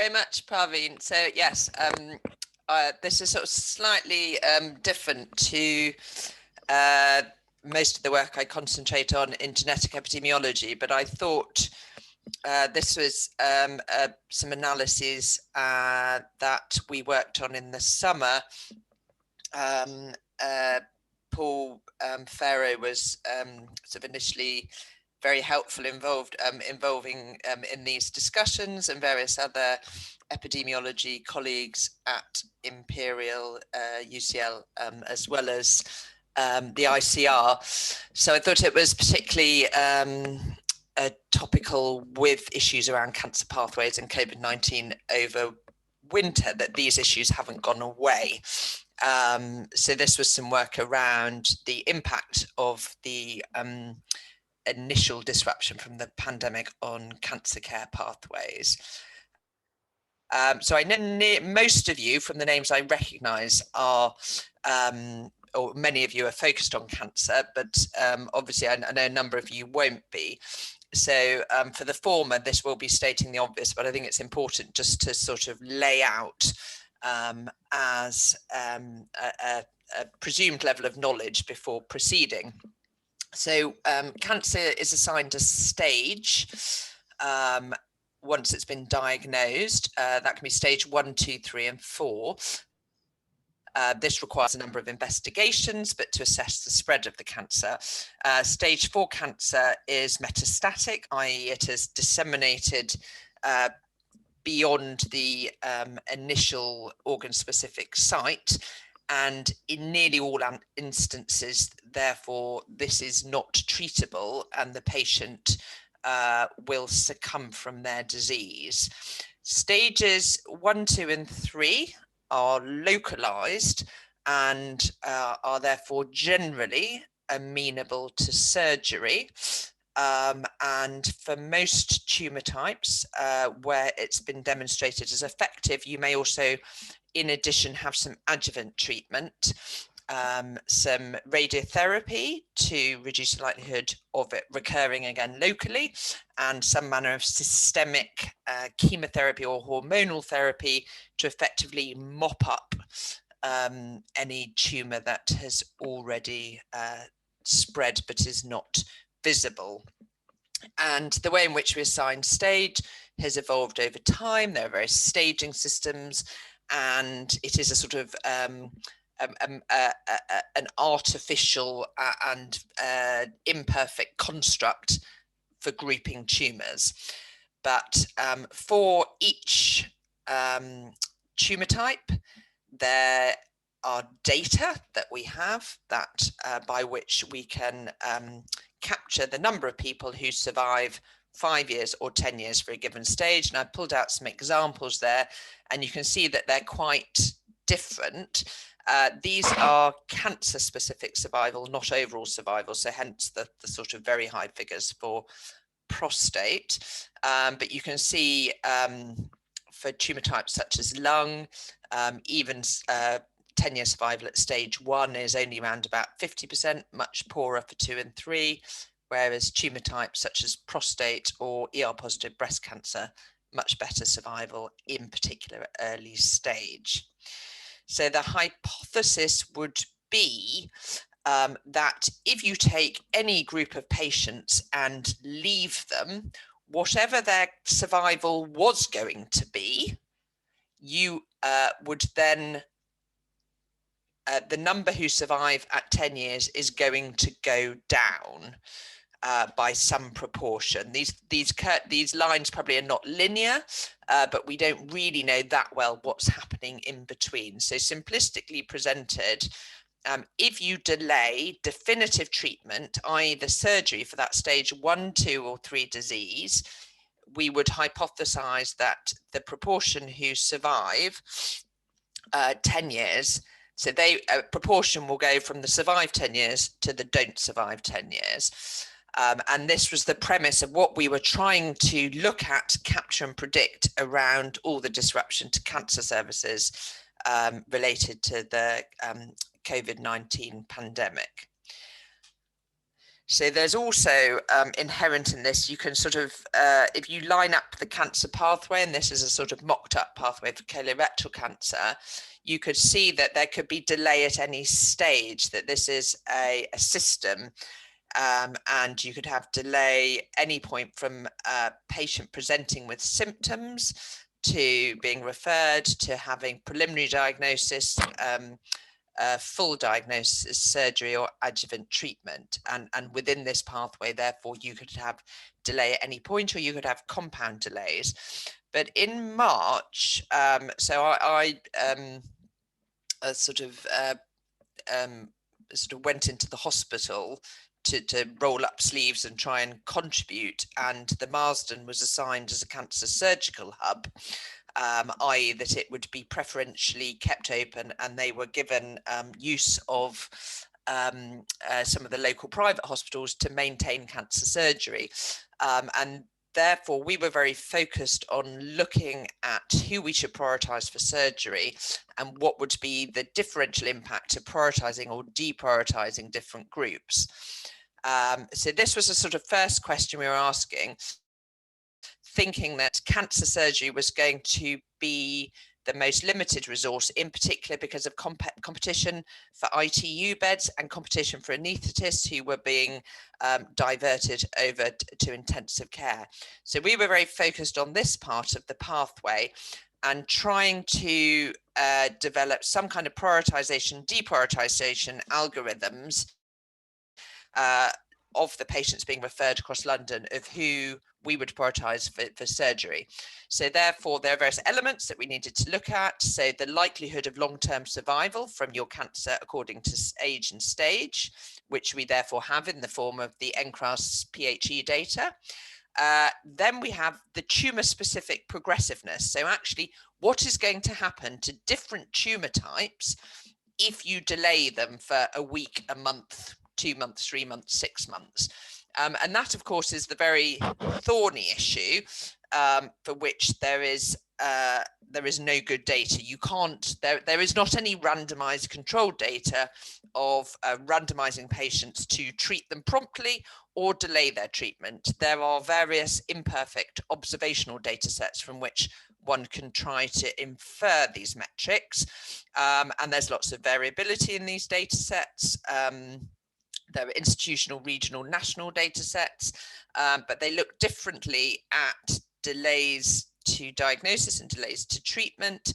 very much, Praveen. So yes, this is sort of slightly different to most of the work I concentrate on in genetic epidemiology, but I thought this was some analyses that we worked on in the summer. Paul Farrow was sort of initially very helpful involving in these discussions, and various other epidemiology colleagues at Imperial, UCL, as well as the ICR. So I thought it was particularly topical with issues around cancer pathways and COVID-19 over winter, that these issues haven't gone away. So this was some work around the impact of the initial disruption from the pandemic on cancer care pathways. So I know most of you, from the names I recognise, are, or many of you are focused on cancer, but obviously I know a number of you won't be. So for the former, this will be stating the obvious, but I think it's important just to sort of lay out as a presumed level of knowledge before proceeding. So cancer is assigned a stage once it's been diagnosed. That can be stage 1, 2, 3, and 4. This requires a number of investigations, but to assess the spread of the cancer. Stage 4 cancer is metastatic, i.e. it has disseminated beyond the initial organ-specific site, and in nearly all instances, therefore, this is not treatable, and the patient will succumb from their disease. Stages 1, 2, and 3 are localized and are therefore generally amenable to surgery. And for most tumor types where it's been demonstrated as effective, you may also, in addition, have some adjuvant treatment, some radiotherapy to reduce the likelihood of it recurring again locally, and some manner of systemic chemotherapy or hormonal therapy to effectively mop up any tumor that has already spread but is not visible. And the way in which we assign stage has evolved over time. There are various staging systems, and it is a sort of an artificial and imperfect construct for grouping tumours. But for each tumour type, there are data that we have that by which we can capture the number of people who survive 5 years or 10 years for a given stage. And I pulled out some examples there, and you can see that they're quite different. These are cancer-specific survival, not overall survival, so hence the sort of very high figures for prostate. But you can see for tumour types such as lung, even 10-year survival at stage 1 is only around about 50%, much poorer for 2 and 3, whereas tumour types such as prostate or ER-positive breast cancer, much better survival, in particular at early stage. So the hypothesis would be that if you take any group of patients and leave them, whatever their survival was going to be, you would then, the number who survive at 10 years is going to go down by some proportion. These lines probably are not linear, but we don't really know that well what's happening in between. So simplistically presented, if you delay definitive treatment, i.e. the surgery for that stage 1, 2, or 3 disease, we would hypothesize that the proportion who survive 10 years, so proportion will go from the survive 10 years to the don't survive 10 years. And this was the premise of what we were trying to look at, capture and predict around all the disruption to cancer services related to the COVID-19 pandemic. So there's also inherent in this, you can sort of, if you line up the cancer pathway, and this is a sort of mocked up pathway for colorectal cancer, you could see that there could be delay at any stage, that this is a system, and you could have delay any point from a patient presenting with symptoms to being referred to having preliminary diagnosis, full diagnosis, surgery or adjuvant treatment. And within this pathway, therefore, you could have delay at any point, or you could have compound delays. But in March, so I sort of went into the hospital to roll up sleeves and try and contribute, and the Marsden was assigned as a cancer surgical hub, i.e. that it would be preferentially kept open, and they were given use of some of the local private hospitals to maintain cancer surgery, and therefore we were very focused on looking at who we should prioritise for surgery and what would be the differential impact of prioritising or deprioritising different groups. So this was a sort of first question we were asking, thinking that cancer surgery was going to be the most limited resource, in particular because of competition for ITU beds and competition for anaesthetists who were being diverted over to intensive care. So we were very focused on this part of the pathway and trying to develop some kind of prioritization, deprioritization algorithms of the patients being referred across London, of who we would prioritise for surgery. So therefore, there are various elements that we needed to look at. So the likelihood of long-term survival from your cancer according to age and stage, which we therefore have in the form of the NCRAS PHE data. Then we have the tumour-specific progressiveness. So actually, what is going to happen to different tumour types if you delay them for a week, a month, 2 months, 3 months, 6 months. And that, of course, is the very thorny issue for which there is no good data. You can't, there is not any randomized controlled data of randomizing patients to treat them promptly or delay their treatment. There are various imperfect observational data sets from which one can try to infer these metrics. And there's lots of variability in these data sets. There are institutional, regional, national data sets, but they look differently at delays to diagnosis and delays to treatment.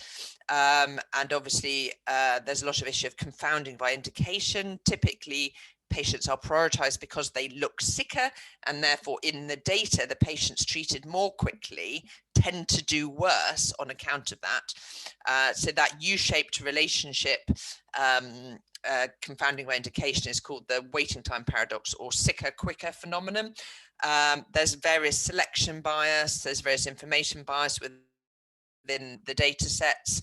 And obviously, there's a lot of issue of confounding by indication. Typically, patients are prioritized because they look sicker, and therefore in the data, the patients treated more quickly tend to do worse on account of that. So that U-shaped relationship, confounding by indication, is called the waiting time paradox, or sicker quicker phenomenon. There's various selection bias, there's various information bias within the data sets.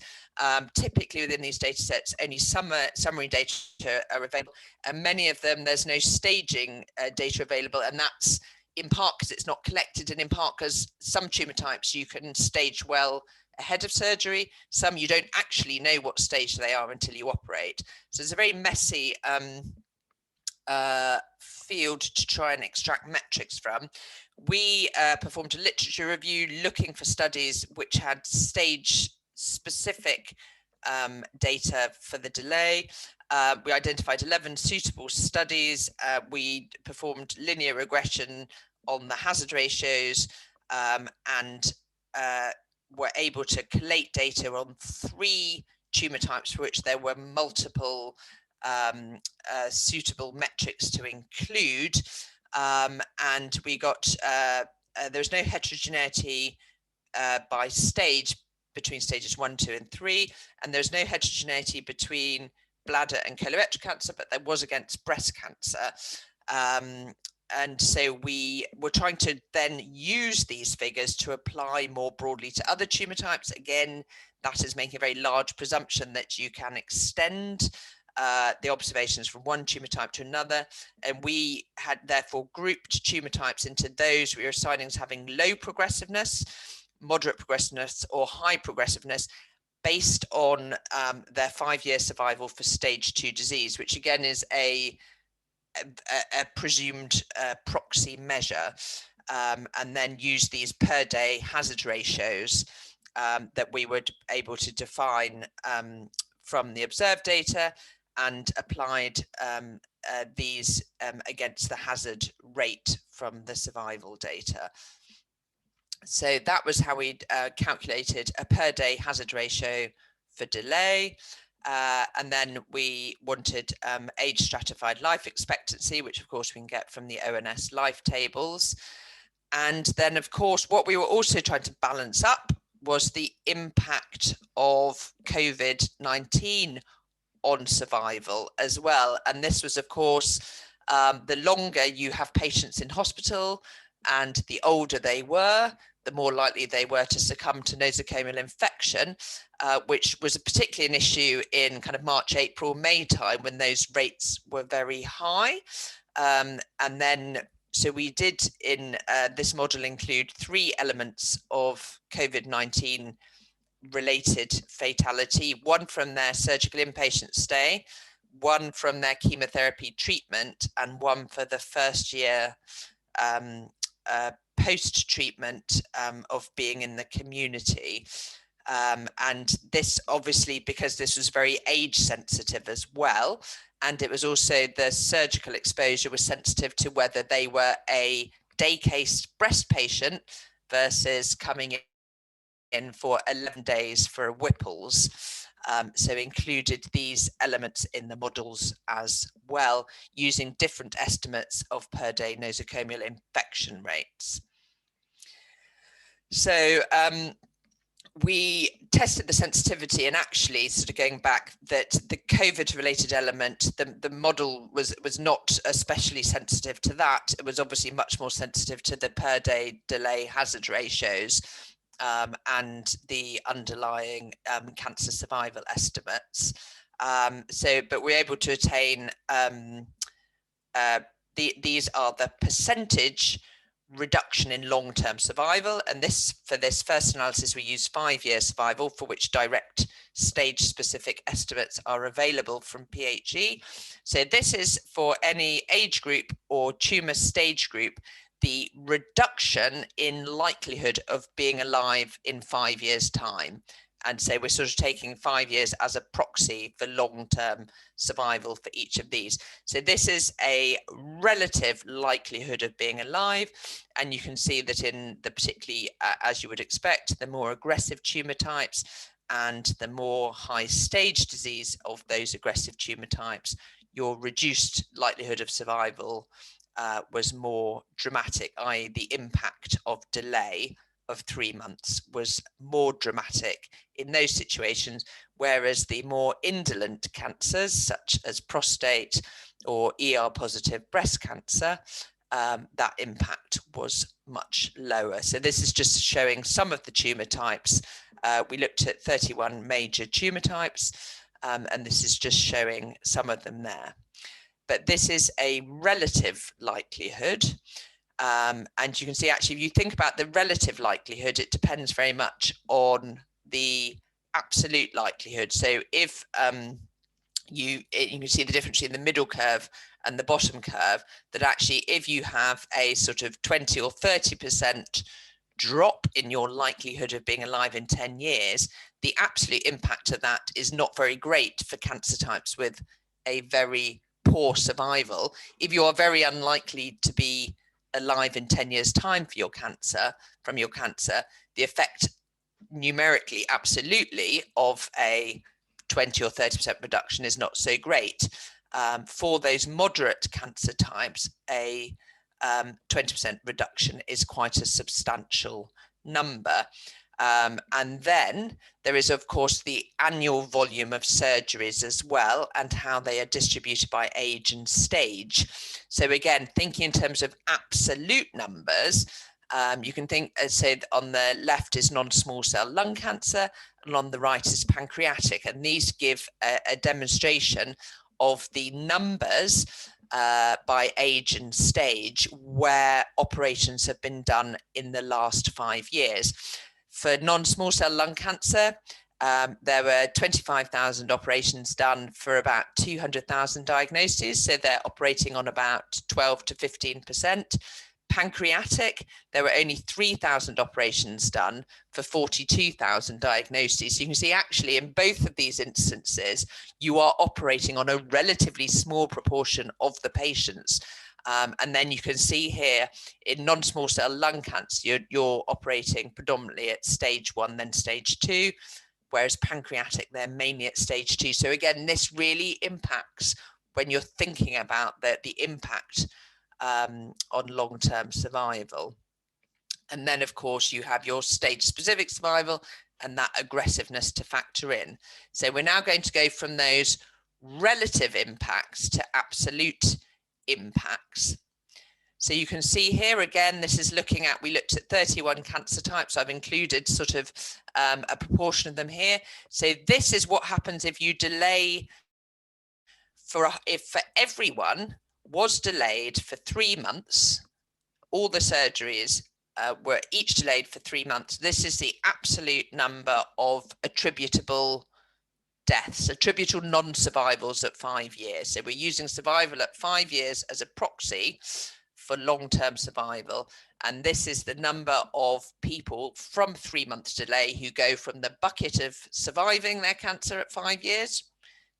Typically within these data sets, only summary data are available, and many of them there's no staging data available, and that's in part because it's not collected, and in part because some tumor types you can stage well ahead of surgery, some you don't actually know what stage they are until you operate. So it's a very messy field to try and extract metrics from. We performed a literature review looking for studies which had stage specific data for the delay. We identified 11 suitable studies. We performed linear regression on the hazard ratios, and were able to collate data on 3 tumor types for which there were multiple suitable metrics to include, and we got there's no heterogeneity by stage between stages 1, 2, and 3, and there's no heterogeneity between bladder and colorectal cancer, but there was against breast cancer. And so we were trying to then use these figures to apply more broadly to other tumor types. Again, that is making a very large presumption that you can extend the observations from one tumor type to another. And we had therefore grouped tumor types into those we were assigning as having low progressiveness, moderate progressiveness, or high progressiveness, based on their 5-year survival for stage 2 disease, which again is a a presumed proxy measure, and then use these per day hazard ratios that we were able to define from the observed data, and applied these against the hazard rate from the survival data. So that was how we calculated a per day hazard ratio for delay. And then we wanted age stratified life expectancy, which of course we can get from the ONS life tables. And then of course, what we were also trying to balance up was the impact of COVID-19 on survival as well. And this was, of course, the longer you have patients in hospital and the older they were, the more likely they were to succumb to nosocomial infection, which was particularly an issue in kind of March, April, May time when those rates were very high. And then, so we did in this model include 3 elements of COVID-19 related fatality: 1 from their surgical inpatient stay, 1 from their chemotherapy treatment, and 1 for the first year post-treatment of being in the community. And this obviously, because this was very age sensitive as well, and it was also the surgical exposure was sensitive to whether they were a day case breast patient versus coming in for 11 days for Whipples. So included these elements in the models as well, using different estimates of per day nosocomial infection rates. So we tested the sensitivity, and actually, sort of going back, that the COVID-related element, the model was not especially sensitive to that. It was obviously much more sensitive to the per day delay hazard ratios and the underlying cancer survival estimates. But we're able to attain, these are the percentage reduction in long-term survival, and this, for this first analysis, we use 5-year survival, for which direct stage specific estimates are available from PHE. So this is for any age group or tumor stage group, the reduction in likelihood of being alive in 5 years' time. And so we're sort of taking 5 years as a proxy for long-term survival for each of these. So this is a relative likelihood of being alive. And you can see that in the particularly, as you would expect, the more aggressive tumor types and the more high stage disease of those aggressive tumor types, your reduced likelihood of survival was more dramatic, i.e. the impact of delay of 3 months was more dramatic in those situations, whereas the more indolent cancers, such as prostate or ER positive breast cancer, that impact was much lower. So this is just showing some of the tumor types. We looked at 31 major tumor types, and this is just showing some of them there. But this is a relative likelihood. And you can see, actually, if you think about the relative likelihood, it depends very much on the absolute likelihood. So if you can see the difference in the middle curve and the bottom curve, that actually if you have a sort of 20 or 30% drop in your likelihood of being alive in 10 years, the absolute impact of that is not very great for cancer types with a very poor survival. If you are very unlikely to be alive in 10 years' time for your cancer, from your cancer, the effect numerically, absolutely, of a 20 or 30% reduction is not so great. For those moderate cancer types, a 20% reduction is quite a substantial number. And then there is, of course, the annual volume of surgeries as well, and how they are distributed by age and stage. So again, thinking in terms of absolute numbers, you can think, say, on the left is non-small cell lung cancer, and on the right is pancreatic. And these give a demonstration of the numbers by age and stage where operations have been done in the last 5 years. For non-small cell lung cancer, There were 25,000 operations done for about 200,000 diagnoses. So they're operating on about 12 to 15%. Pancreatic, there were only 3,000 operations done for 42,000 diagnoses. So you can see actually in both of these instances, you are operating on a relatively small proportion of the patients. And then you can see here in non-small cell lung cancer, you're operating predominantly at stage 1, then stage 2, whereas pancreatic, they're mainly at stage 2. So again, this really impacts when you're thinking about the impact on long-term survival. And then, of course, you have your stage-specific survival and that aggressiveness to factor in. So we're now going to go from those relative impacts to absolute impacts. So you can see here again, this is looking at, we looked at 31 cancer types. I've included sort of a proportion of them here. So this is what happens if you delay if for everyone was delayed for 3 months, all the surgeries were each delayed for 3 months. This is the absolute number of attributable deaths, attributable non-survivals at 5 years. So we're using survival at 5 years as a proxy for long-term survival. And this is the number of people from 3 months delay who go from the bucket of surviving their cancer at 5 years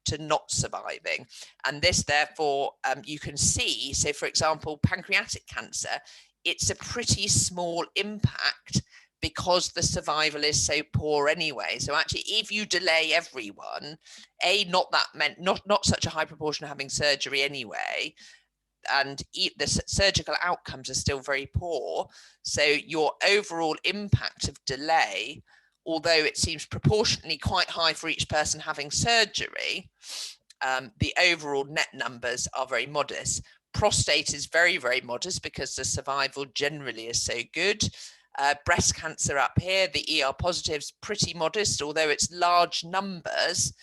to not surviving. And this, therefore, you can see, so for example, pancreatic cancer, it's a pretty small impact because the survival is so poor anyway. So actually, if you delay everyone, not such a high proportion having surgery anyway, and the surgical outcomes are still very poor. So your overall impact of delay, although it seems proportionately quite high for each person having surgery, the overall net numbers are very modest. Prostate is very, very modest because the survival generally is so good. Breast cancer up here, the ER positives, pretty modest, although it's large numbers.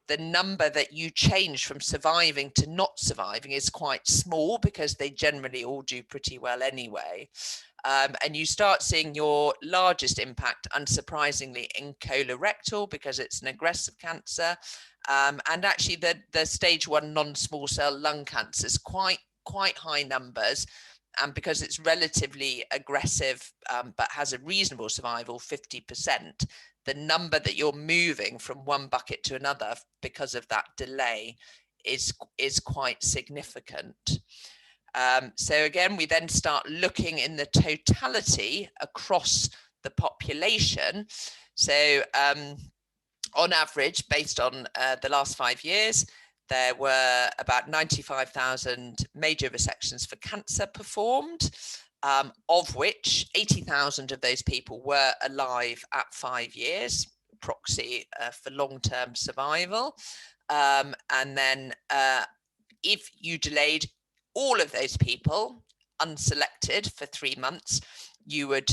The number that you change from surviving to not surviving is quite small because they generally all do pretty well anyway. And you start seeing your largest impact, unsurprisingly, in colorectal because it's an aggressive cancer. And actually the stage 1 non-small cell lung cancer is quite high numbers. And because it's relatively aggressive, but has a reasonable survival, 50%, the number that you're moving from one bucket to another because of that delay is quite significant. So again, we then start looking in the totality across the population. So on average, based on the last 5 years, there were about 95,000 major resections for cancer performed, of which 80,000 of those people were alive at 5 years, proxy for long-term survival. And then if you delayed all of those people unselected for 3 months, you would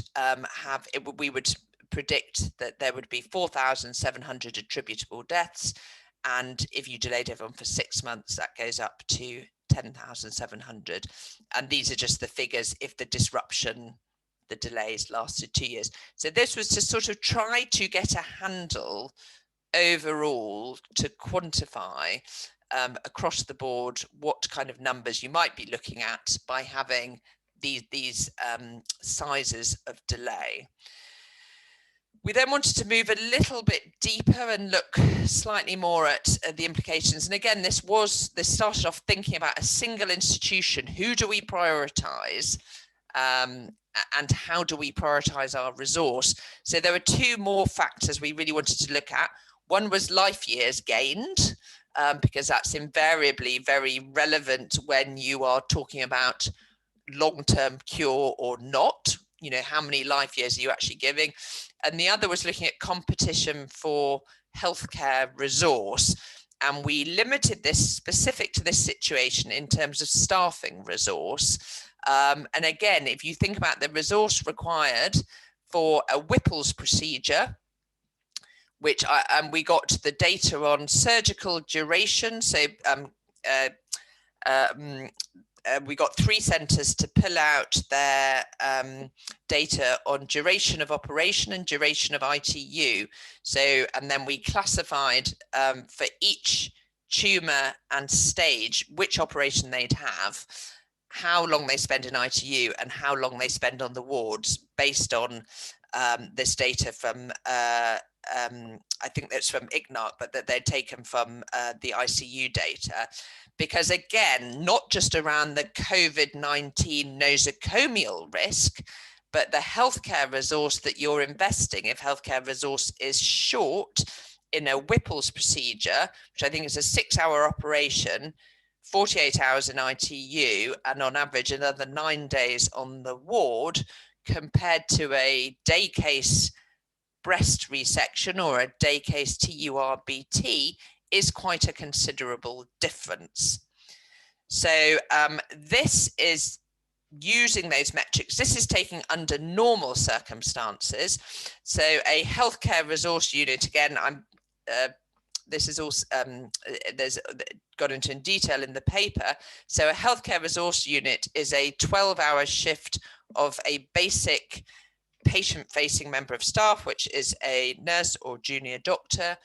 we would predict that there would be 4,700 attributable deaths. And if you delayed everyone for 6 months, that goes up to 10,700. And these are just the figures if the disruption, the delays lasted 2 years. So this was to sort of try to get a handle overall to quantify across the board what kind of numbers you might be looking at by having these sizes of delay. We then wanted to move a little bit deeper and look slightly more at the implications. And again, this started off thinking about a single institution. Who do we prioritize? And how do we prioritize our resource? So there were 2 more factors we really wanted to look at. One was life years gained, because that's invariably very relevant when you are talking about long-term cure or not. You know, how many life years are you actually giving? And the other was looking at competition for healthcare resource. And we limited this specific to this situation in terms of staffing resource. And again, if you think about the resource required for a Whipple's procedure, which we got the data on surgical duration. So we got 3 centres to pull out their data on duration of operation and duration of ITU. So, and then we classified for each tumour and stage which operation they'd have, how long they spend in ITU and how long they spend on the wards, based on this data from I think that's from IGNARC, but that they're taken from the ICU data. Because again, not just around the COVID-19 nosocomial risk, but the healthcare resource that you're investing, if healthcare resource is short in a Whipple's procedure, which I think is a 6-hour operation, 48 hours in ITU, and on average another 9 days on the ward, compared to a day case breast resection or a day case TURBT, is quite a considerable difference. So this is using those metrics. This is taking under normal circumstances. So a healthcare resource unit, again, this is also there's got into in detail in the paper. So a healthcare resource unit is a 12-hour shift of a basic patient-facing member of staff, which is a nurse or junior doctor,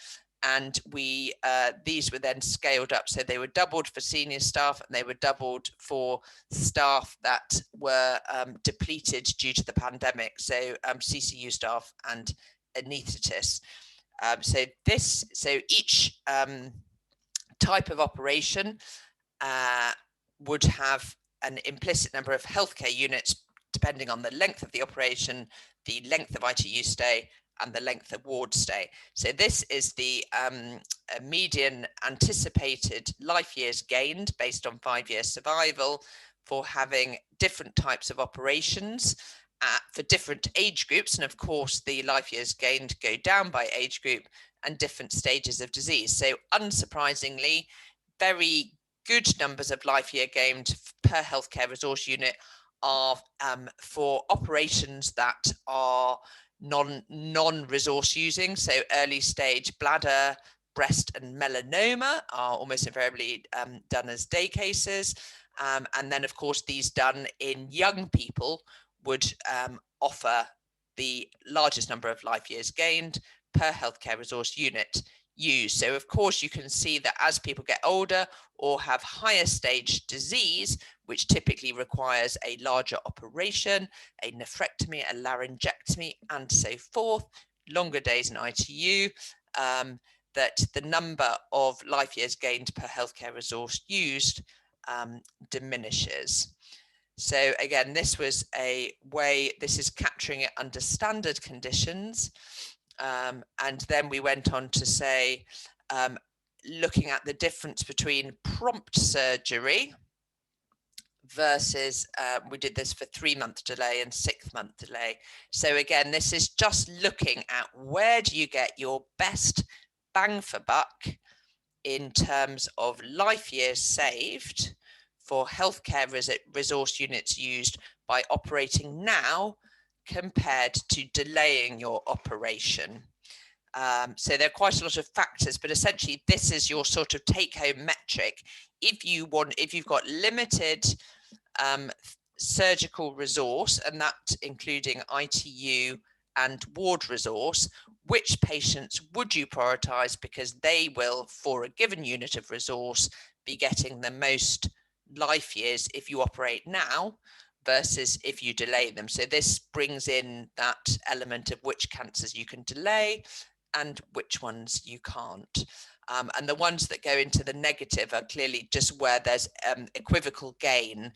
and we these were then scaled up. So they were doubled for senior staff, and they were doubled for staff that were depleted due to the pandemic, so CCU staff and anaesthetists. So each type of operation would have an implicit number of healthcare units depending on the length of the operation, the length of ITU stay, and the length of ward stay. So this is the median anticipated life years gained based on 5-year survival for having different types of operations for different age groups. And of course, the life years gained go down by age group and different stages of disease. So unsurprisingly, very good numbers of life year gained per healthcare resource unit are for operations that are non-resource using. So early stage bladder, breast and melanoma are almost invariably done as day cases. And then of course these done in young people would offer the largest number of life years gained per healthcare resource unit used. So of course you can see that as people get older or have higher stage disease, which typically requires a larger operation, a nephrectomy, a laryngectomy, and so forth, longer days in ITU, that the number of life years gained per healthcare resource used diminishes. So again, this was a way, this is capturing it under standard conditions. And then we went on to say, looking at the difference between prompt surgery versus, we did this for 3-month delay and 6-month delay. So again, this is just looking at where do you get your best bang for buck in terms of life years saved for healthcare resource units used by operating now compared to delaying your operation. So there are quite a lot of factors, but essentially this is your sort of take-home metric. If you've got limited surgical resource, and that including ITU and ward resource, which patients would you prioritize, because they will, for a given unit of resource, be getting the most life years if you operate now versus if you delay them. So this brings in that element of which cancers you can delay and which ones you can't. And the ones that go into the negative are clearly just where there's equivocal gain,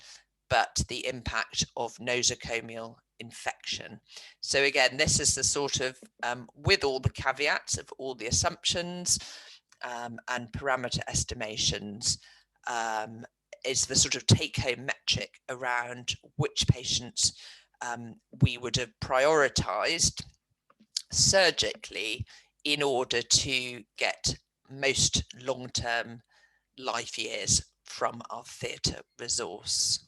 but the impact of nosocomial infection. So again, this is the sort of, with all the caveats of all the assumptions and parameter estimations, is the sort of take-home metric around which patients we would have prioritized surgically in order to get most long-term life years from our theatre resource.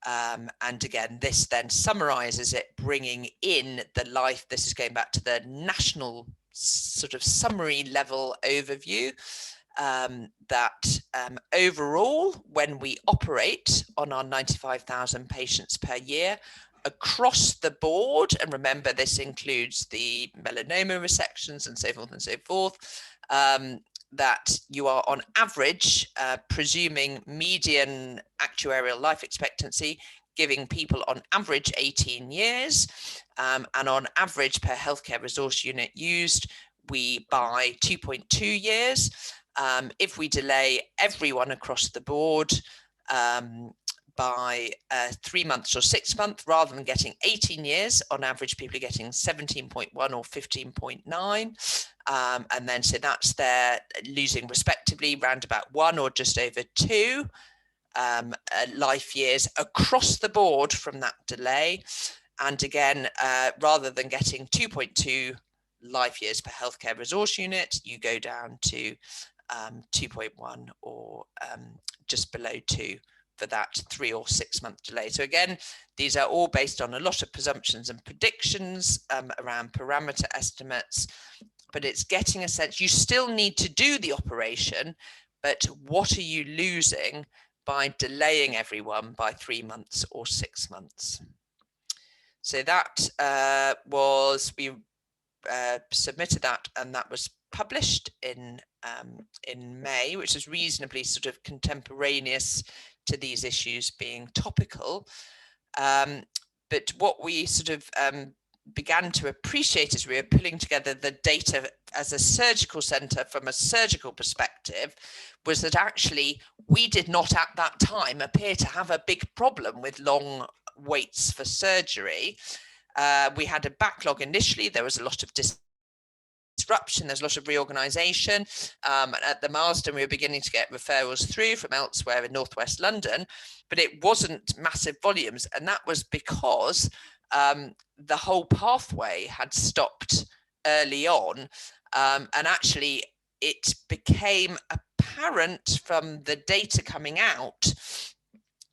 And again, this then summarizes it, bringing in the life, this is going back to the national sort of summary level overview, that overall, when we operate on our 95,000 patients per year, across the board, and remember this includes the melanoma resections and so forth, that you are on average, presuming median actuarial life expectancy, giving people on average 18 years, and on average per healthcare resource unit used, we buy 2.2 years. If we delay everyone across the board by 3 months or 6 months, rather than getting 18 years, on average people are getting 17.1 or 15.9. And then so that's their losing respectively round about 1 or just over 2 life years across the board from that delay. And again, rather than getting 2.2 life years per healthcare resource unit, you go down to 2.1 or just below 2 for that 3 or 6 month delay. So again, these are all based on a lot of presumptions and predictions around parameter estimates, but it's getting a sense you still need to do the operation, but what are you losing by delaying everyone by 3 months or 6 months? So that we submitted that, and that was published in May, which is reasonably sort of contemporaneous to these issues being topical. But what we sort of began to appreciate as we were pulling together the data as a surgical centre from a surgical perspective was that actually we did not at that time appear to have a big problem with long waits for surgery. We had a backlog initially. There was a lot of disruption, there's a lot of reorganisation. At the Marsden, we were beginning to get referrals through from elsewhere in northwest London, but it wasn't massive volumes. And that was because the whole pathway had stopped early on. And actually, it became apparent from the data coming out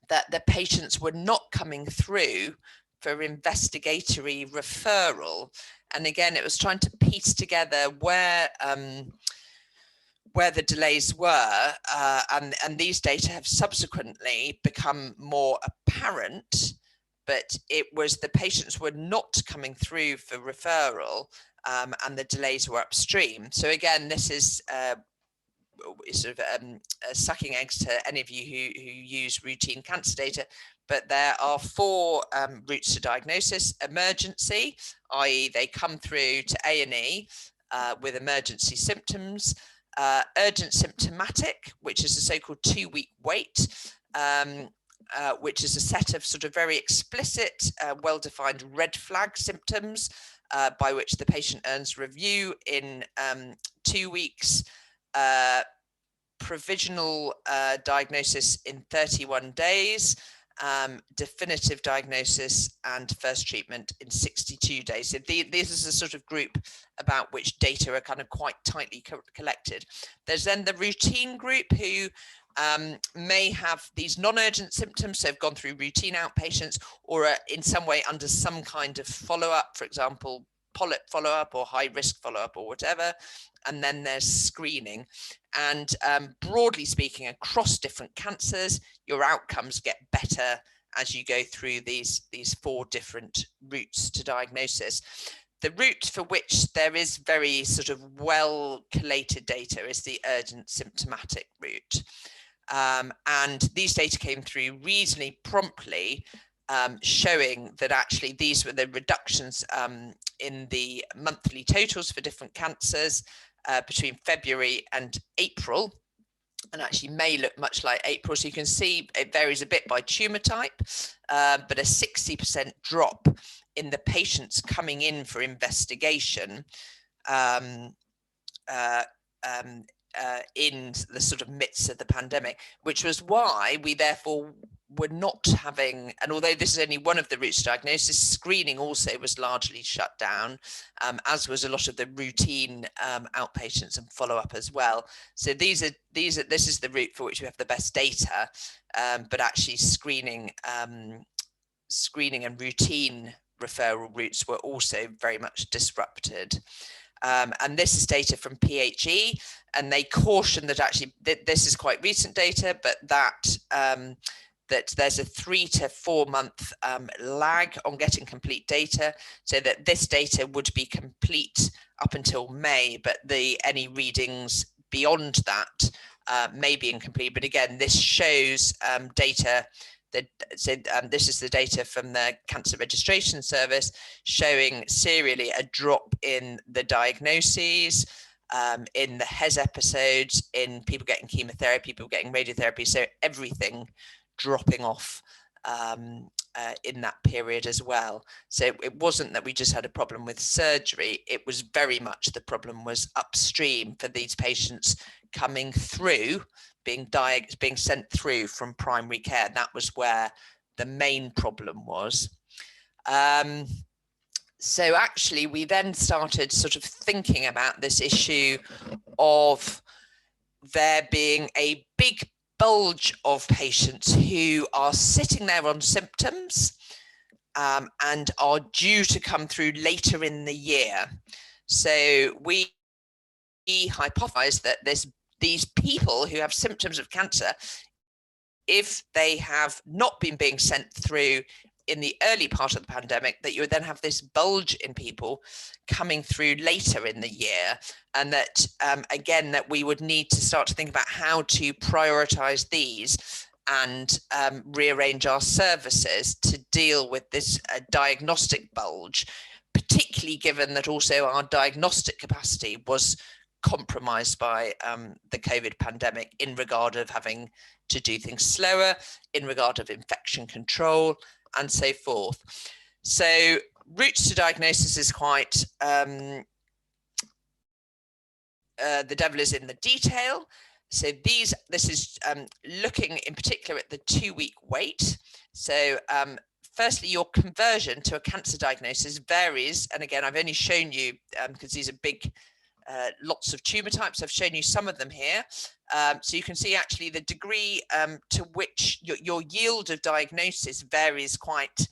that the patients were not coming through for investigatory referral. And again, it was trying to piece together where the delays were, and these data have subsequently become more apparent, but it was the patients were not coming through for referral, and the delays were upstream. So again, this is sort of sucking eggs to any of you who use routine cancer data, but there are 4 routes to diagnosis. Emergency, i.e. they come through to A&E with emergency symptoms. Urgent symptomatic, which is a so-called 2-week wait, which is a set of sort of very explicit, well-defined red flag symptoms by which the patient earns review in 2 weeks, provisional diagnosis in 31 days, definitive diagnosis and first treatment in 62 days. So this is a sort of group about which data are kind of quite tightly collected. There's then the routine group who may have these non-urgent symptoms, so have gone through routine outpatients or are in some way under some kind of follow-up, for example, polyp follow-up or high-risk follow-up or whatever. And then there's screening. And broadly speaking, across different cancers, your outcomes get better as you go through these 4 different routes to diagnosis. The route for which there is very sort of well collated data is the urgent symptomatic route. And these data came through reasonably promptly, showing that actually these were the reductions in the monthly totals for different cancers between February and April. And actually May looked much like April. So you can see it varies a bit by tumour type, but a 60% drop in the patients coming in for investigation in the sort of midst of the pandemic, which was why we therefore were not having, and although this is only one of the routes to diagnosis, screening also was largely shut down, as was a lot of the routine outpatients and follow-up as well. So this is the route for which we have the best data, but actually screening and routine referral routes were also very much disrupted. And this is data from PHE, and they caution that actually this is quite recent data, but that that there's a 3 to 4 month lag on getting complete data, so that this data would be complete up until May, but any readings beyond that may be incomplete. But again, this shows data that this is the data from the Cancer Registration Service showing serially a drop in the diagnoses, in the HES episodes, in people getting chemotherapy, people getting radiotherapy, so everything dropping off in that period as well. So it wasn't that we just had a problem with surgery, it was very much the problem was upstream for these patients coming through, being sent through from primary care. That was where the main problem was. So actually we then started sort of thinking about this issue of there being a big bulge of patients who are sitting there on symptoms and are due to come through later in the year. So we hypothesized that these people who have symptoms of cancer, if they have not been being sent through in the early part of the pandemic, that you would then have this bulge in people coming through later in the year, and that again, that we would need to start to think about how to prioritize these and rearrange our services to deal with this diagnostic bulge, particularly given that also our diagnostic capacity was compromised by the COVID pandemic in regard of having to do things slower, in regard of infection control, and so forth. So routes to diagnosis is quite, the devil is in the detail. So this is looking in particular at the 2-week wait. So firstly, your conversion to a cancer diagnosis varies. And again, I've only shown you, because these are big, lots of tumour types. I've shown you some of them here. So you can see actually the degree to which your yield of diagnosis varies quite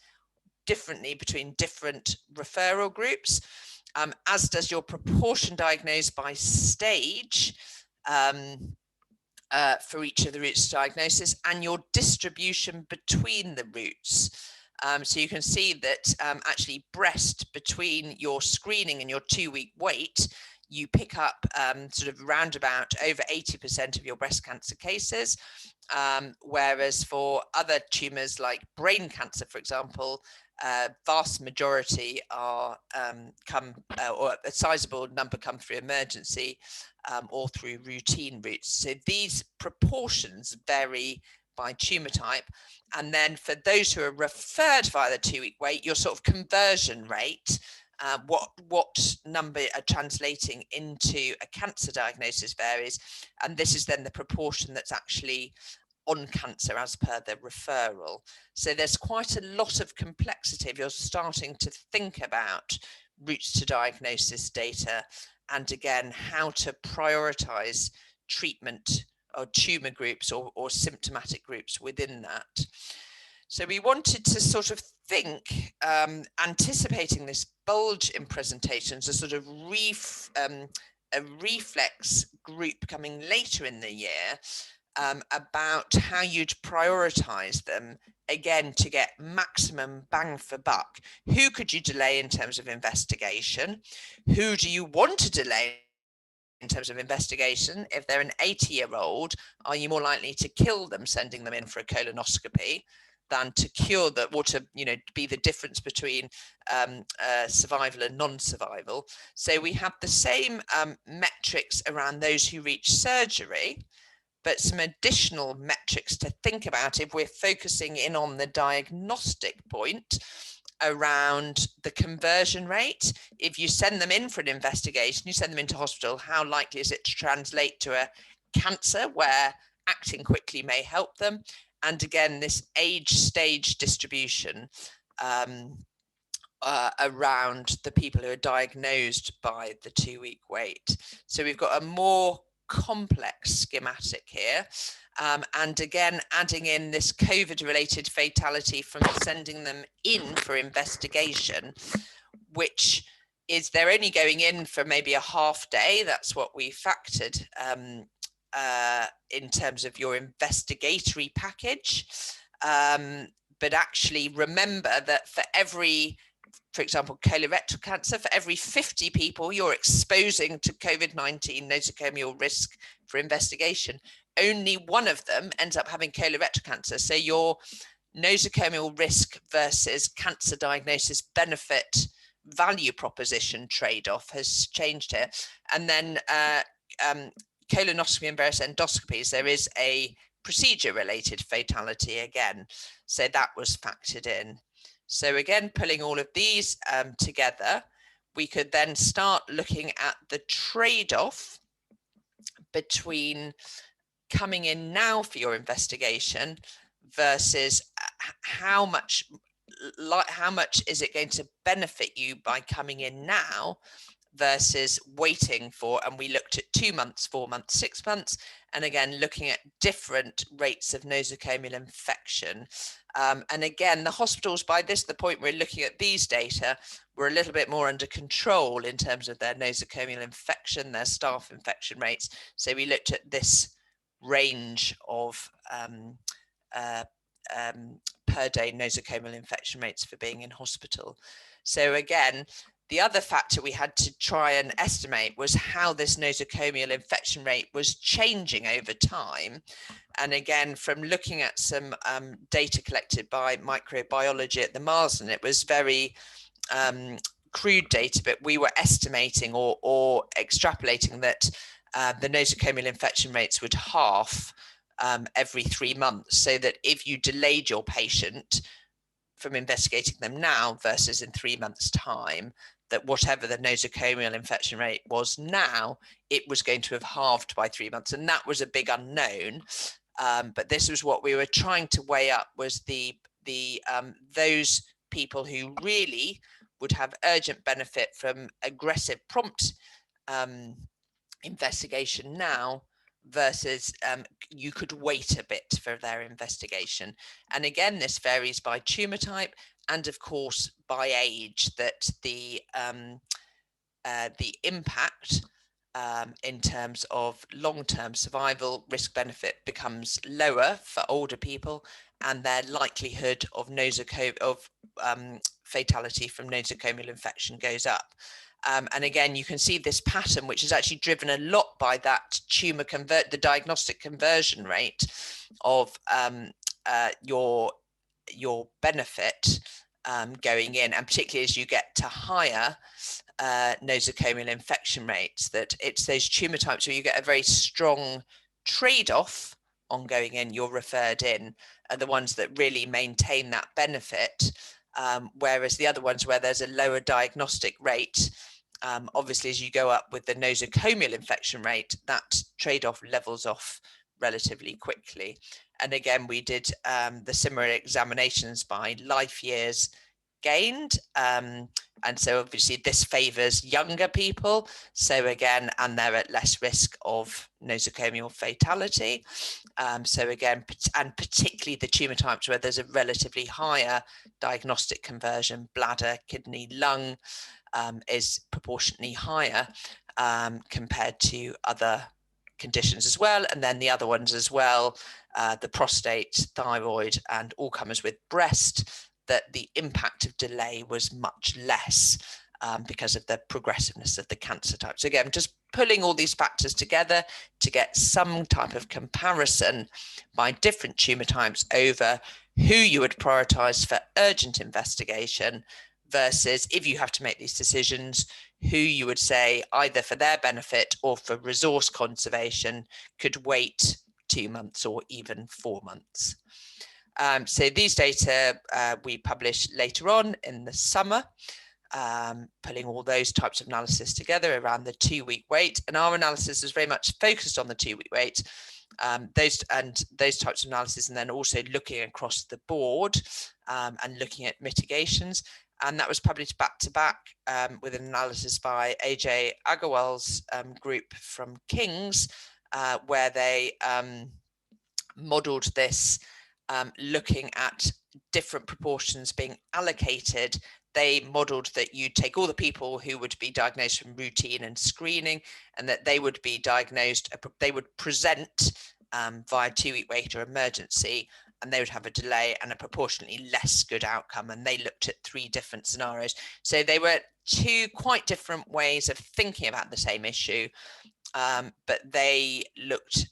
differently between different referral groups, as does your proportion diagnosed by stage for each of the routes to diagnosis, and your distribution between the routes. So you can see that actually breast, between your screening and your 2-week wait, you pick up sort of roundabout over 80% of your breast cancer cases, whereas for other tumours like brain cancer, for example, vast majority are or a sizable number come through emergency or through routine routes. So these proportions vary by tumour type. And then for those who are referred via the 2-week wait, your sort of conversion rate, what number are translating into a cancer diagnosis varies, and this is then the proportion that's actually on cancer as per the referral. So there's quite a lot of complexity if you're starting to think about routes to diagnosis data, and again, how to prioritize treatment or tumour groups or symptomatic groups within that. So we wanted to sort of think, anticipating this bulge in presentations, a sort of a reflex group coming later in the year, about how you'd prioritize them, again, to get maximum bang for buck. Who could you delay in terms of investigation? Who do you want to delay in terms of investigation? If they're an 80-year-old, are you more likely to kill them sending them in for a colonoscopy than to cure them, or to, you know, be the difference between survival and non-survival? So we have the same metrics around those who reach surgery, but some additional metrics to think about if we're focusing in on the diagnostic point around the conversion rate. If you send them in for an investigation, you send them into hospital, how likely is it to translate to a cancer where acting quickly may help them? And again, this age stage distribution around the people who are diagnosed by the 2-week wait. So we've got a more complex schematic here, and again, adding in this COVID-related fatality from sending them in for investigation, which is they're only going in for maybe a half day. That's what we factored in terms of your investigatory package. But actually remember that for every, for example, colorectal cancer, for every 50 people you're exposing to COVID-19 nosocomial risk for investigation, only one of them ends up having colorectal cancer. So your nosocomial risk versus cancer diagnosis benefit value proposition trade-off has changed here. And then colonoscopy and various endoscopies, there is a procedure-related fatality again. So that was factored in. So again, pulling all of these together, we could then start looking at the trade-off between coming in now for your investigation versus how much is it going to benefit you by coming in now versus waiting for, and we looked at 2 months, 4 months, 6 months, and again looking at different rates of nosocomial infection. And again, the hospitals, by the point we're looking at these data, were a little bit more under control in terms of their nosocomial infection, their staff infection rates. So we looked at this range of per day nosocomial infection rates for being in hospital. So again, the other factor we had to try and estimate was how this nosocomial infection rate was changing over time. And again, from looking at some data collected by microbiology at the Marsden, it was very crude data, but we were estimating or extrapolating that the nosocomial infection rates would halve every 3 months, so that if you delayed your patient from investigating them now versus in 3 months' time, that whatever the nosocomial infection rate was now, it was going to have halved by 3 months. And that was a big unknown. But this was what we were trying to weigh up, was those people who really would have urgent benefit from aggressive, prompt investigation now versus you could wait a bit for their investigation. And again, this varies by tumor type and of course by age, that the impact in terms of long-term survival risk benefit becomes lower for older people, and their likelihood of fatality from nosocomial infection goes up. And again, you can see this pattern, which is actually driven a lot by that the diagnostic conversion rate of your benefit going in, and particularly as you get to higher nosocomial infection rates, that it's those tumor types where you get a very strong trade-off on going in, you're referred in, are the ones that really maintain that benefit, whereas the other ones where there's a lower diagnostic rate, obviously as you go up with the nosocomial infection rate, that trade-off levels off relatively quickly. And again, we did the similar examinations by life years gained, and so obviously this favors younger people, so again, and they're at less risk of nosocomial fatality. So again, and particularly the tumor types where there's a relatively higher diagnostic conversion, bladder, kidney, lung, is proportionately higher compared to other conditions as well. And then the other ones as well, the prostate, thyroid, and all comers with breast, that the impact of delay was much less because of the progressiveness of the cancer type. So again, just pulling all these factors together to get some type of comparison by different tumor types over who you would prioritize for urgent investigation versus, if you have to make these decisions, who you would say either for their benefit or for resource conservation could wait 2 months or even 4 months. So these data we published later on in the summer, pulling all those types of analysis together around the 2-week wait. And our analysis was very much focused on the 2-week wait, those types of analysis, and then also looking across the board and looking at mitigations. And that was published back to back with an analysis by AJ Agarwal's group from King's, where they modeled this, looking at different proportions being allocated they modelled that you'd take all the people who would be diagnosed from routine and screening, and that they would be diagnosed, they would present via 2-week wait or emergency, and they would have a delay and a proportionately less good outcome. And they looked at 3 different scenarios. So they were 2 quite different ways of thinking about the same issue, but they looked,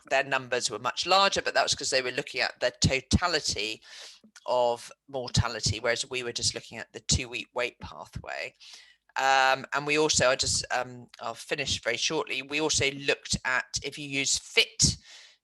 their numbers were much larger, but that was because they were looking at the totality of mortality, whereas we were just looking at the 2-week wait pathway. And we also, I'll finish very shortly, we also looked at if you use FIT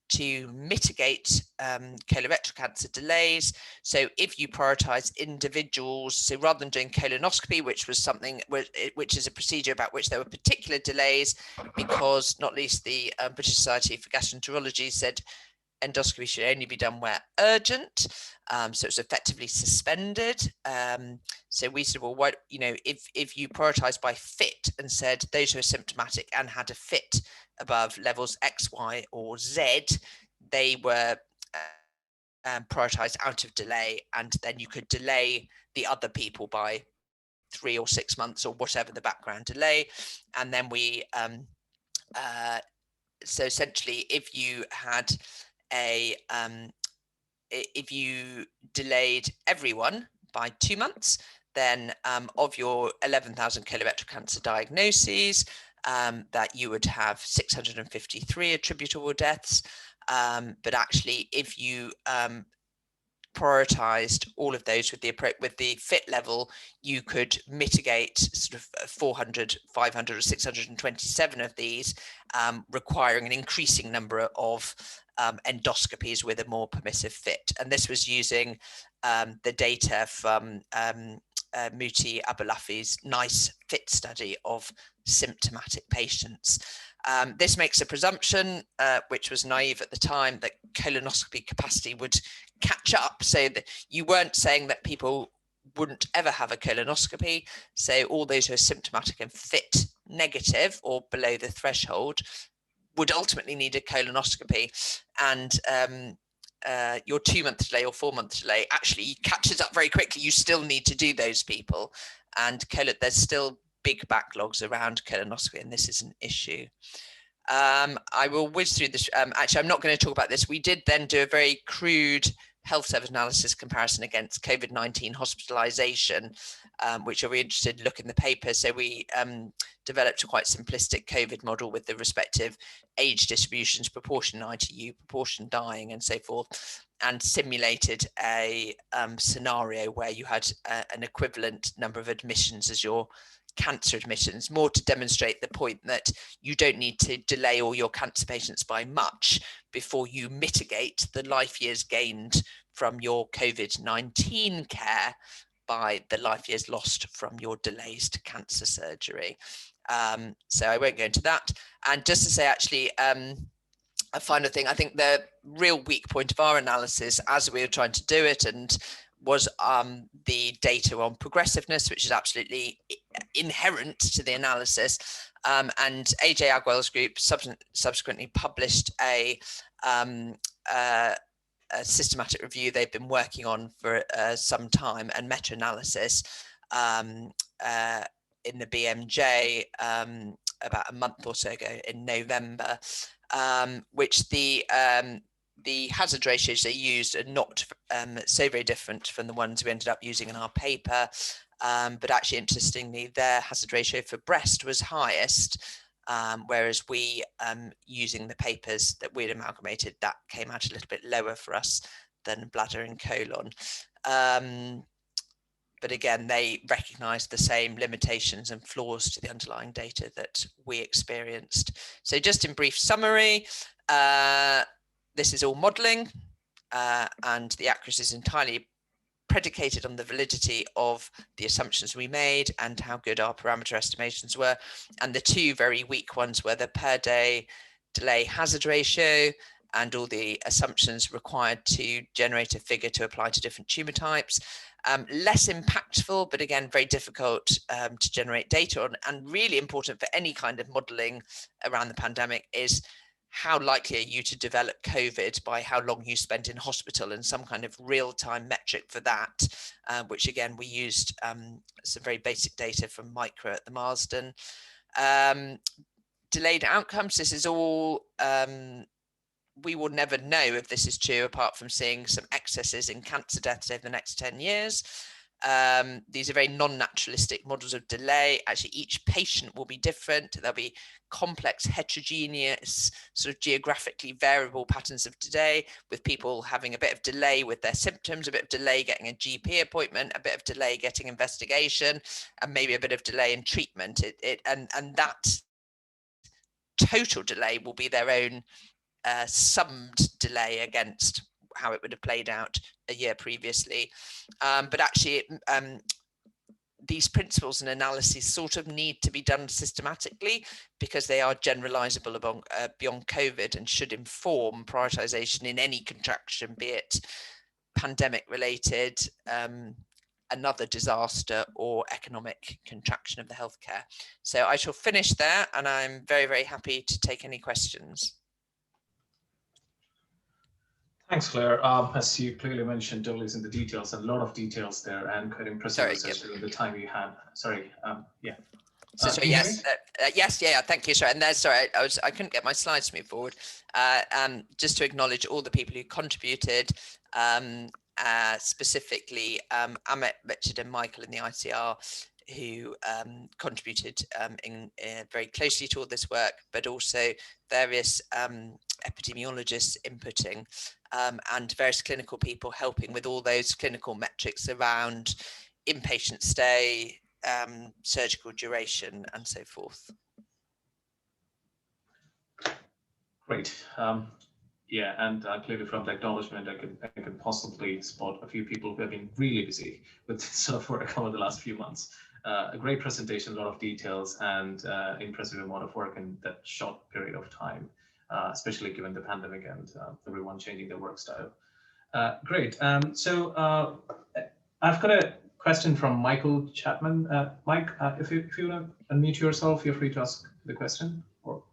to mitigate colorectal cancer delays. So if you prioritize individuals, so rather than doing colonoscopy, which was something which is a procedure about which there were particular delays, because not least the British Society for Gastroenterology said endoscopy should only be done where urgent, so it's effectively suspended. So we said, well, what, if you prioritize by FIT and said those who are symptomatic and had a FIT above levels X, Y, or Z, they were prioritized out of delay, and then you could delay the other people by 3 or 6 months or whatever the background delay. And then we, so essentially, if you had if you delayed everyone by 2 months, then of your 11,000 colorectal cancer diagnoses, that you would have 653 attributable deaths. But actually, if you prioritized all of those with the FIT level, you could mitigate sort of 400, 500, or 627 of these, requiring an increasing number of endoscopies with a more permissive FIT. And this was using the data from Muti Abulafi's NICE FIT study of symptomatic patients. This makes a presumption, which was naive at the time, that colonoscopy capacity would catch up, so that you weren't saying that people wouldn't ever have a colonoscopy. So all those who are symptomatic and FIT negative or below the threshold would ultimately need a colonoscopy. And your 2-month delay or 4-month delay actually catches up very quickly. You still need to do those people, and there's still big backlogs around colonoscopy, and this is an issue. I will whiz through this. Actually, I'm not going to talk about this. We did then do a very crude health service analysis comparison against COVID-19 hospitalization, which are we interested in, look in the paper. So we developed a quite simplistic COVID model with the respective age distributions, proportion ITU, proportion dying, and so forth, and simulated a scenario where you had an equivalent number of admissions as your cancer admissions, more to demonstrate the point that you don't need to delay all your cancer patients by much before you mitigate the life years gained from your COVID-19 care by the life years lost from your delays to cancer surgery. So I won't go into that. And just to say, actually, a final thing, I think the real weak point of our analysis as we were trying to do it and was the data on progressiveness, which is absolutely inherent to the analysis. And AJ Agwell's group subsequently published a systematic review they've been working on for some time, and meta-analysis in the BMJ about a month or so ago in November, which the hazard ratios they used are not so very different from the ones we ended up using in our paper. But actually, interestingly, their hazard ratio for breast was highest, whereas we, using the papers that we'd amalgamated, that came out a little bit lower for us than bladder and colon. But again, they recognised the same limitations and flaws to the underlying data that we experienced. So just in brief summary, this is all modelling, and the accuracy is entirely predicated on the validity of the assumptions we made and how good our parameter estimations were. And the 2 very weak ones were the per day delay hazard ratio and all the assumptions required to generate a figure to apply to different tumour types. Less impactful, but again, very difficult to generate data on, and really important for any kind of modelling around the pandemic, is how likely are you to develop COVID by how long you spent in hospital, and some kind of real-time metric for that, which again, we used some very basic data from Micro at the Marsden. Delayed outcomes, this is all, we will never know if this is true apart from seeing some excesses in cancer deaths over the next 10 years. These are very non-naturalistic models of delay. Actually, each patient will be different. There'll be complex, heterogeneous, sort of geographically variable patterns of delay, with people having a bit of delay with their symptoms, a bit of delay getting a GP appointment, a bit of delay getting investigation, and maybe a bit of delay in treatment. And that total delay will be their own summed delay against how it would have played out a year previously. But actually, these principles and analyses sort of need to be done systematically, because they are generalizable beyond COVID and should inform prioritization in any contraction, be it pandemic related, another disaster, or economic contraction of the healthcare. So I shall finish there, and I'm very, very happy to take any questions. Thanks, Claire. As you clearly mentioned, Douglas, in the details, a lot of details there, and quite impressive especially the time you had. Sorry, yeah. So sorry, yes, yes, yeah, thank you, sorry. And there's, sorry, I couldn't get my slides to move forward. Just to acknowledge all the people who contributed, specifically Amit, Richard, and Michael in the ICR, who contributed very closely to all this work, but also various epidemiologists inputting, and various clinical people helping with all those clinical metrics around inpatient stay, surgical duration, and so forth. Great. Yeah, and clearly from the acknowledgement, I can possibly spot a few people who have been really busy with this sort of work over the last few months. A great presentation, a lot of details, and impressive amount of work in that short period of time, especially given the pandemic and everyone changing their work style. Great. So I've got a question from Michael Chapman. Mike, if you want to unmute yourself, feel free to ask the question. Or...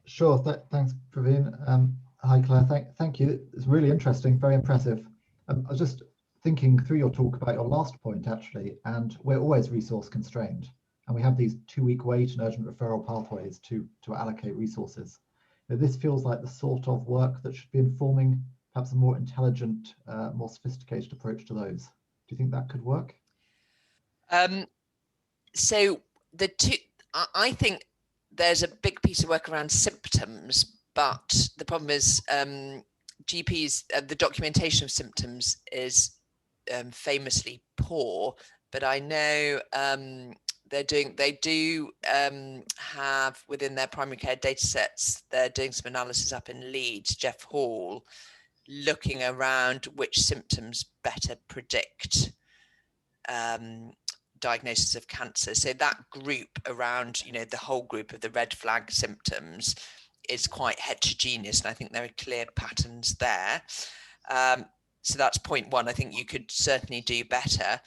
Sure. Thanks, Praveen. Hi, Claire. Thank you. It's really interesting, very impressive. I was just thinking through your talk about your last point, actually, and we're always resource constrained, and we have these 2-week wait and urgent referral pathways to allocate resources. Now, this feels like the sort of work that should be informing perhaps a more intelligent, more sophisticated approach to those. Do you think that could work? So I think there's a big piece of work around symptoms, but the problem is GPs, the documentation of symptoms is famously poor, but I know they do have within their primary care data sets, they're doing some analysis up in Leeds, Jeff Hall, looking around which symptoms better predict diagnosis of cancer. So that group around, the whole group of the red flag symptoms is quite heterogeneous, and I think there are clear patterns there. So that's point one. I think you could certainly do better.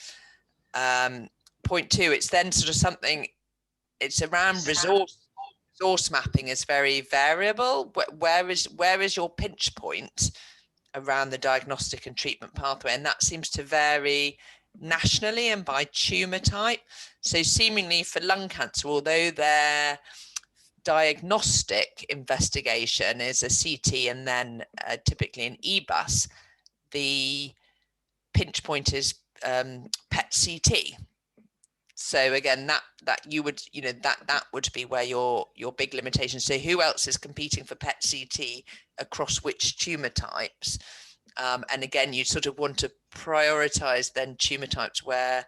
Point two, it's then sort of something, it's around resource mapping is very variable. Where is your pinch point around the diagnostic and treatment pathway? And that seems to vary nationally and by tumor type. So seemingly for lung cancer, although their diagnostic investigation is a CT and then typically an EBUS, the pinch point is PET CT. So again, that you would, that would be where your big limitation. So who else is competing for PET CT across which tumor types? And again, you sort of want to prioritize then tumor types where,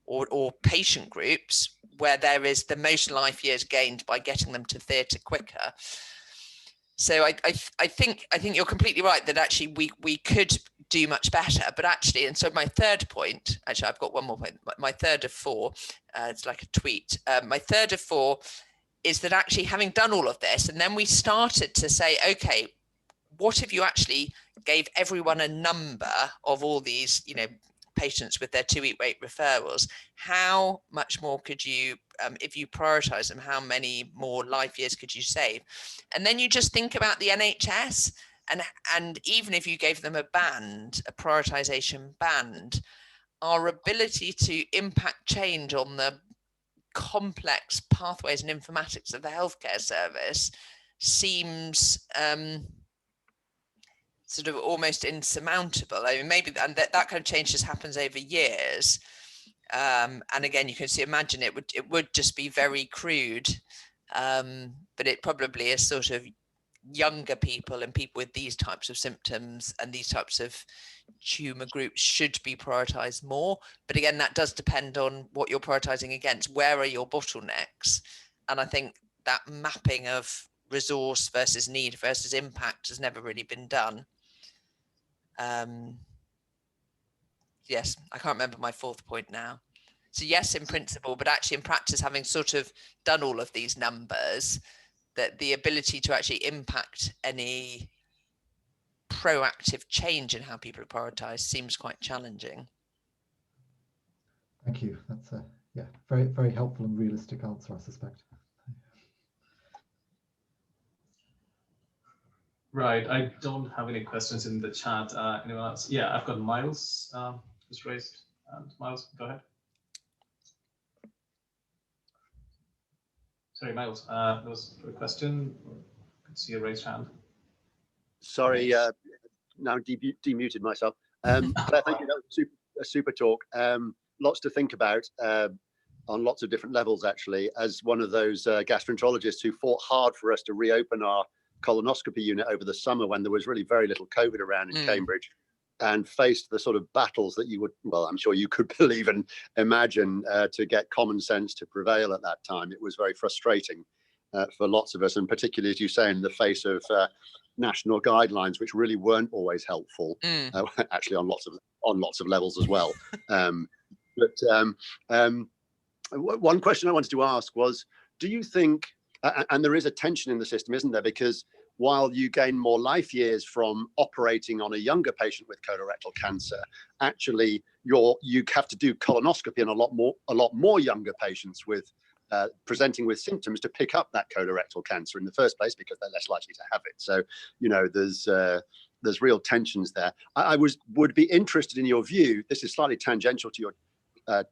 or patient groups where there is the most life years gained by getting them to theatre quicker. So I think you're completely right that actually we could do much better, but actually, and so my third point, actually I've got one more point, my third of four, it's like a tweet, my third of four is that actually having done all of this, and then we started to say, okay, what if you actually gave everyone a number of all these, patients with their 2-week wait referrals, how much more could you, if you prioritize them, how many more life years could you save? And then you just think about the NHS, and even if you gave them a band, a prioritization band, our ability to impact change on the complex pathways and informatics of the healthcare service seems sort of almost insurmountable. I mean, maybe that kind of change just happens over years. And again, you can imagine it would just be very crude, but it probably is sort of younger people and people with these types of symptoms and these types of tumour groups should be prioritised more. But again, that does depend on what you're prioritising against. Where are your bottlenecks? And I think that mapping of resource versus need versus impact has never really been done. Yes, I can't remember my fourth point now. So yes, in principle, but actually in practice, having sort of done all of these numbers, that the ability to actually impact any proactive change in how people are prioritised seems quite challenging. Thank you. That's a very, very helpful and realistic answer, I suspect. Right. I don't have any questions in the chat. Anyone else? Yeah, I've got Miles who's raised. Miles, go ahead. Sorry, Miles. There was a question. I can see a raised hand. Sorry, now demuted myself. Claire, thank you. That was a super talk. Lots to think about on lots of different levels, actually. As one of those gastroenterologists who fought hard for us to reopen our colonoscopy unit over the summer when there was really very little COVID around in Cambridge, and faced the sort of battles that you would, well, I'm sure you could believe and imagine to get common sense to prevail at that time. It was very frustrating for lots of us, and particularly, as you say, in the face of national guidelines, which really weren't always helpful, actually on lots of levels as well. One question I wanted to ask was, do you think, and there is a tension in the system, isn't there? Because while you gain more life years from operating on a younger patient with colorectal cancer, actually you have to do colonoscopy in a lot more younger patients with presenting with symptoms to pick up that colorectal cancer in the first place, because they're less likely to have it. So, you know, there's real tensions there. I would be interested in your view. This is slightly tangential to your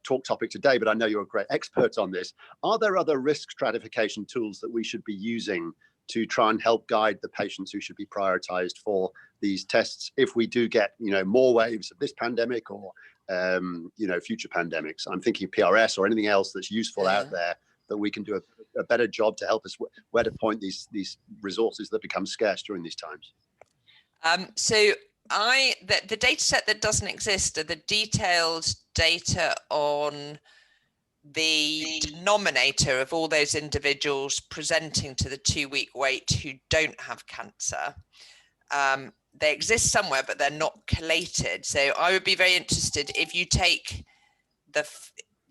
talk topic today, but I know you're a great expert on this. Are there other risk stratification tools that we should be using to try and help guide the patients who should be prioritized for these tests if we do get, you know, more waves of this pandemic or you know, future pandemics? I'm thinking PRS or anything else that's useful out there that we can do a better job to help us where to point these resources that become scarce during these times. So the data set that doesn't exist are the detailed data on the denominator of all those individuals presenting to the 2-week wait who don't have cancer. They exist somewhere, but they're not collated. So I would be very interested if you take the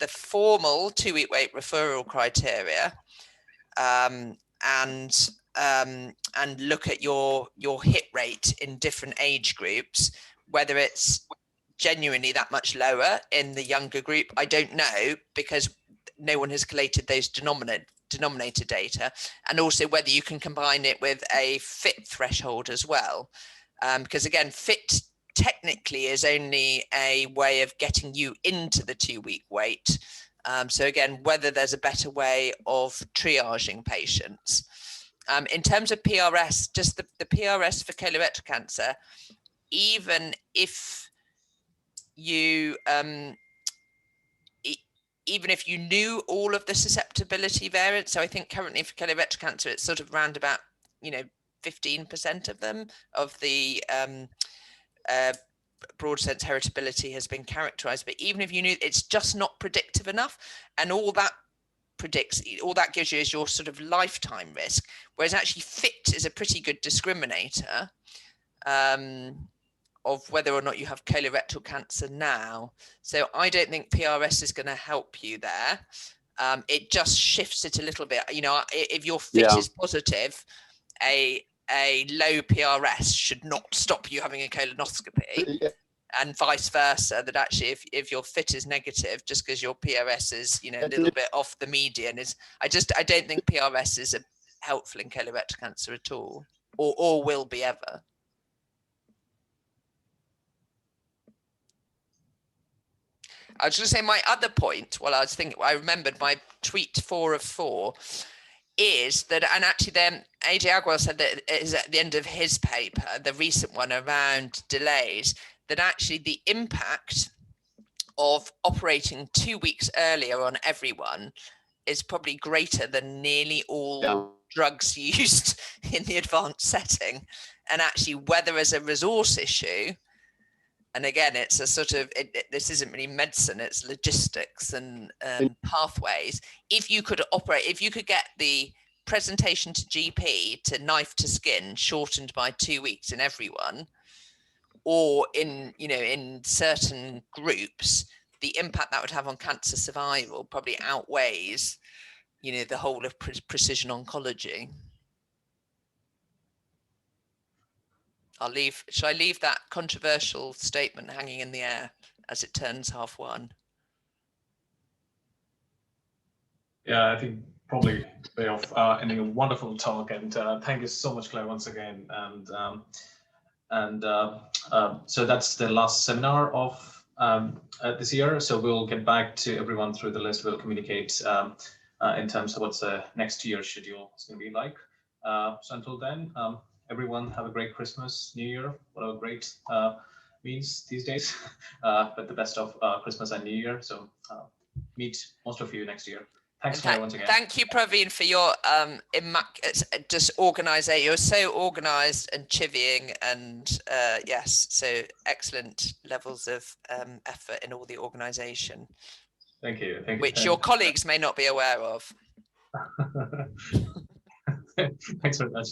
formal 2-week wait referral criteria and look at your hit rate in different age groups, whether it's genuinely that much lower in the younger group. I don't know, because no one has collated those denominator data, and also whether you can combine it with a fit threshold as well, because again, fit technically is only a way of getting you into the 2-week wait. So again, whether there's a better way of triaging patients. In terms of PRS, just the PRS for colorectal cancer, even if you knew all of the susceptibility variants, so I think currently for colorectal cancer it's sort of around about 15% of them, of the broad sense heritability has been characterized. But even if you knew, it's just not predictive enough, and all that gives you is your sort of lifetime risk, whereas actually fit is a pretty good discriminator of whether or not you have colorectal cancer now. So I don't think PRS is going to help you there. It just shifts it a little bit. If your fit is positive, a low PRS should not stop you having a colonoscopy. and vice versa, that actually if your fit is negative, just because your PRS is, you know, a little bit off the median, is I don't think PRS is helpful in colorectal cancer at all, or will be ever. I was going to say my other point, while I was thinking, I remembered my tweet 4 of 4, is that, and actually then AJ Agrawal said that it is at the end of his paper, the recent one around delays, that actually the impact of operating 2 weeks earlier on everyone is probably greater than nearly all drugs used in the advanced setting. And actually, whether as a resource issue, and again, it's a sort of, this isn't really medicine, it's logistics and pathways. If you could get the presentation to GP to knife to skin shortened by 2 weeks in everyone, or in certain groups, the impact that would have on cancer survival probably outweighs, the whole of precision oncology. Shall I leave that controversial statement hanging in the air as it turns 1:30? Yeah, I think probably way off ending a wonderful talk, and thank you so much, Claire, once again. And so that's the last seminar of this year. So we'll get back to everyone through the list. We'll communicate in terms of what's the next year's schedule is going to be like. So until then, everyone have a great Christmas, New Year, whatever great means these days, but the best of Christmas and New Year. So meet most of you next year. Thanks, Claire, once again. Thank you, Praveen, for your just organisation. You're so organised and chivying, and yes, so excellent levels of effort in all the organisation. Thank you. Thank you. Which your colleagues may not be aware of. Thanks very much.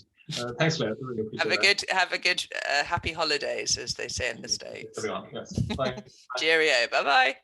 Thanks, Claire. Really appreciate have a good happy holidays, as they say in the States. Everyone, yes. Bye. Cheerio. Bye bye.